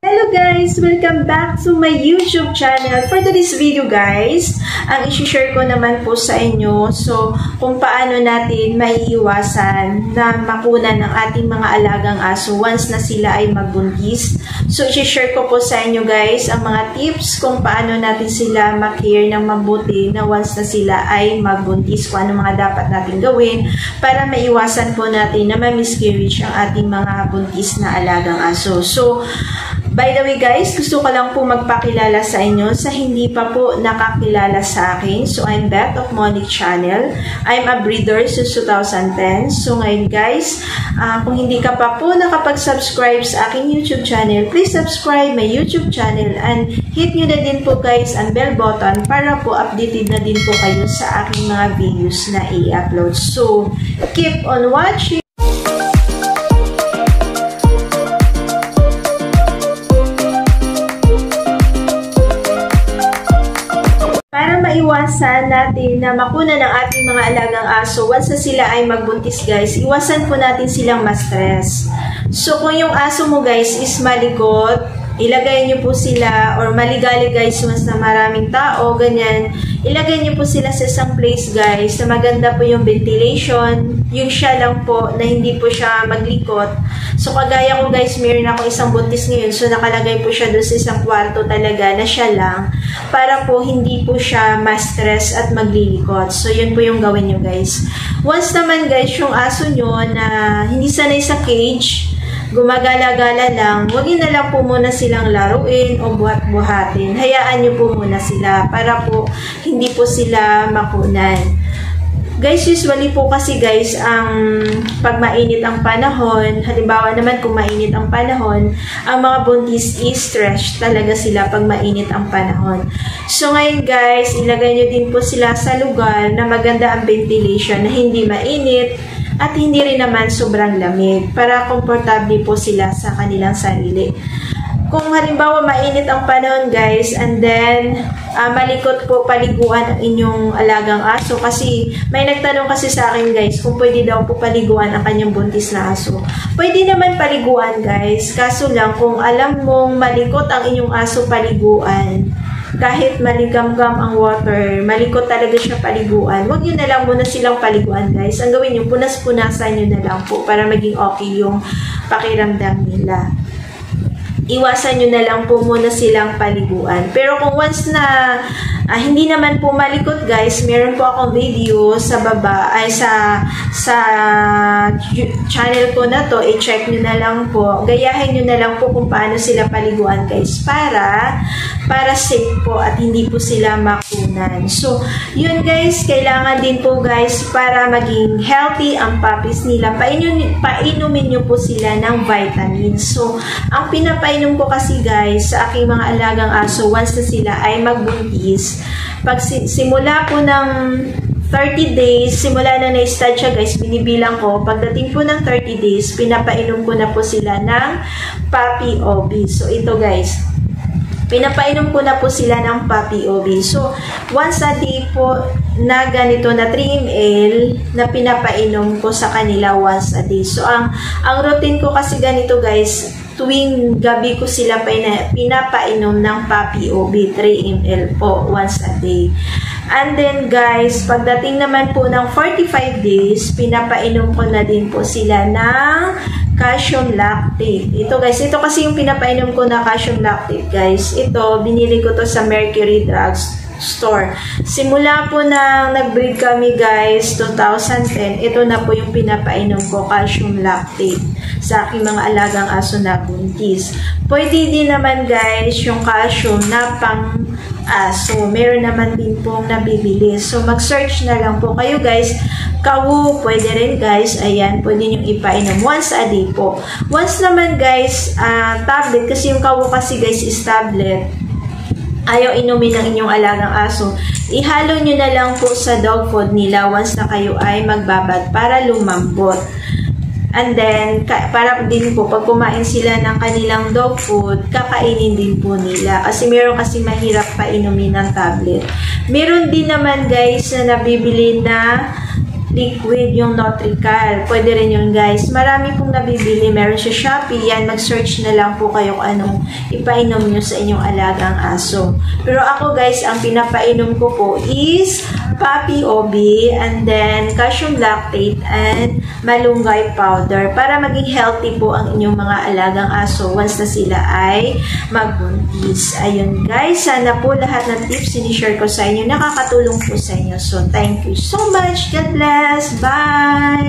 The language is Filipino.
Hello guys! Welcome back to my YouTube channel. For today's video guys, ang isi-share ko naman po sa inyo kung paano natin maiiwasan na makunan ng ating mga alagang aso once na sila ay magbuntis. So isi-share ko po sa inyo guys ang mga tips kung paano natin sila ma-care ng mabuti na once na sila ay magbuntis, kung ano mga dapat natin gawin para maiwasan po natin na ma-miscarriage ang ating mga buntis na alagang aso. So by the way guys, gusto ko lang po magpakilala sa inyo sa hindi pa po nakakilala sa akin. So I'm Beth of Monique Channel. I'm a breeder since 2010. So ngayon guys, kung hindi ka pa po nakapag-subscribe sa aking YouTube channel, please subscribe my YouTube channel and hit nyo na din po guys ang bell button para po updated na din po kayo sa aking mga videos na i-upload. So keep on watching! Maiwasan natin na makuna ng ating mga alagang aso once na sila ay magbuntis guys, iwasan po natin silang ma-stress. So kung yung aso mo guys is malikot, ilagay nyo po sila, or maligali guys once na maraming tao, ganyan, ilagay nyo po sila sa isang place guys na maganda po yung ventilation, yung siya lang po na hindi po siya maglikot. So kagaya ko guys, meron ako isang buntis ngayon, so nakalagay po siya doon sa isang kwarto talaga na siya lang para po hindi po siya ma-stress at maglilikot. So yun po yung gawin nyo guys. Once naman guys, yung aso nyo na hindi sanay sa cage, gumagala-gala lang, huwag na lang po muna silang laruin o buhat-buhatin. Hayaan nyo po muna sila para po hindi po sila makunan. Guys, usually po kasi guys, pag mainit ang panahon, halimbawa naman kung mainit ang panahon, ang mga buntis is-stress talaga sila pag mainit ang panahon. So ngayon guys, ilagay nyo din po sila sa lugar na maganda ang ventilation, na hindi mainit at hindi rin naman sobrang lamig, para komportable po sila sa kanilang sarili. Kung halimbawa mainit ang panahon guys, and then malikot po paliguan ang inyong alagang aso, kasi may nagtanong kasi sa akin guys kung pwede daw po paliguan ang kanyang buntis na aso. Pwede naman paliguan guys, kaso lang kung alam mong malikot ang inyong aso paliguan, kahit maligamgam ang water, malikot talaga siya paliguan, huwag nyo na lang muna silang paliguan guys. Ang gawin nyo, punas-punasan nyo na lang po para maging okay yung pakiramdam nila. Iwasan nyo na lang po muna silang paliguan. Pero kung once na hindi naman po malikot guys, meron po akong video sa baba, ay sa channel ko na to, i-check nyo na lang po, gayahin nyo na lang po kung paano sila paliguan guys, para safe po at hindi po sila makunan. So yun guys, kailangan din po guys, para maging healthy ang puppies nila, painumin nyo po sila ng vitamins. So ang pinapainom ko kasi guys sa aking mga alagang aso once na sila ay magbuntis, pag simula po ng 30 days, simula na na-start siya guys, binibilang ko, pagdating po ng 30 days, pinapainom ko na po sila ng Puppy OB. So ito guys, pinapainom ko na po sila ng Puppy OB. So once a day po na ganito na 3 ml na pinapainom ko sa kanila once a day. So ang routine ko kasi ganito guys, tuwing gabi ko sila pinapainom ng Puppy OB, 3 ml po once a day. And then guys, pagdating naman po ng 45 days, pinapainom ko na din po sila ng calcium lactate. Ito guys, ito kasi yung pinapainom ko na calcium lactate guys. Ito, binili ko to sa Mercury Drugstore. Simula po na nag-breed kami guys, 2010, ito na po yung pinapainom ko, calcium lactate, sa aking mga alagang aso na buntis. Pwede din naman guys yung calcium na pang aso, meron naman din pong nabibili. So mag-search na lang po kayo guys. Kawu, pwede rin guys, ayan, pwede nyo ipainom once a day po. Once naman guys, tablet, kasi yung kawu kasi guys is tablet, ayaw inumin ng inyong alagang aso, ihalo nyo na lang po sa dog food nila once na kayo ay magbabad para lumambot. And then, para din po, pag kumain sila ng kanilang dog food, kakainin din po nila. Kasi meron kasi mahirap painumin ng tablet. Meron din naman guys na nabibili na liquid, yung Notrical. Pwede rin yun guys. Marami pong nabibili. Meron sa Shopee. Yan, mag-search na lang po kayo kung anong ipainom nyo sa inyong alagang aso. Pero ako guys, ang pinapainom ko po is Puppy OB, and then calcium lactate and malunggay powder para maging healthy po ang inyong mga alagang aso once na sila ay magbuntis. Ayun guys, sana po lahat ng tips sinishare ko sa inyo nakakatulong po sa inyo. So, thank you so much. God bless. Bye!